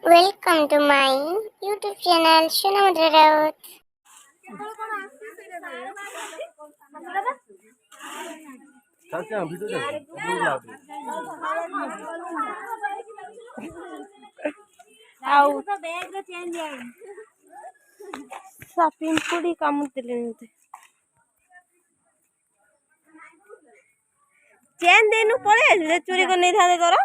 Welcome to my YouTube channel Shunamudra Raut. ପିମ୍ପୁଡ଼ି କାମୁଡ଼ିଦେଲେଣି ମତେ। Chain ଦେଇନୁ ପଳେଇ ଆସିଲେ ଚୋରି କରି ନେଇଥାନ୍ତେ ତୋର।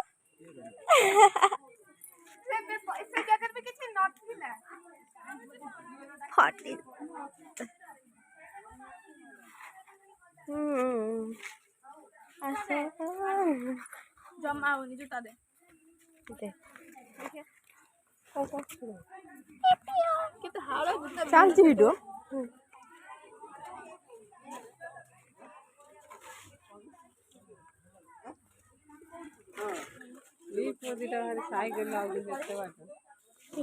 जमा होनी जूता दे ଚାଲିଛି ଭିଡ଼ିଓ।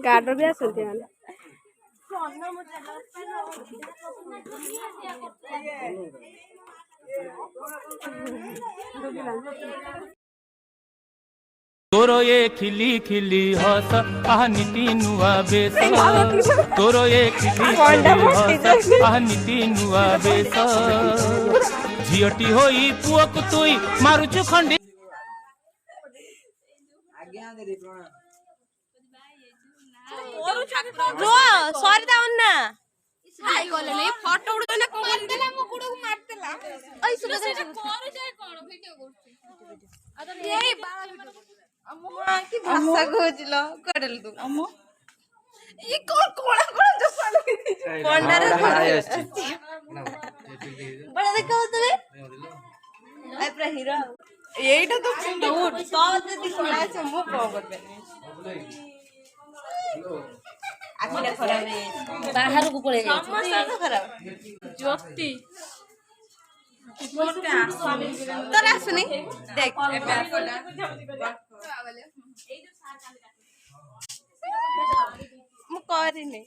ଗାର୍ଡ ବି ଆସନ୍ତି ମାନେ। तोरो ये खिली खिली हस नीति नुआ बेस तोरो ये खिली खिली हस नीति नुआ बेस झीटी होई पुओ को तुई मारुचु खंडी ସରିତା ଅନ୍ନା ଫଟୋ ଉଠେଇଲା କଣ ମାରଦେଲା ମୋ ଗୁଡକୁ ମାରଦେଲା ଏଇ ସୁରେ ସେଟା କରୁ ଯାଏ କଣ ଭିडिଓ କରୁଛି ଏଇ अम्मो की भाषा खोजल कड़ल तू अम्मो ये कौन कोड़ा कोड़ा जो सालो के कोंडा रे बड़ा देखो तबे आई पूरा हीरो एटा तो उठ तो जदी कोड़ा से मु को करबे आखिरा खराब है बाहर को पड़े जाए समस्त खराब ज्योति तोरा सुनी देख मु करिनी।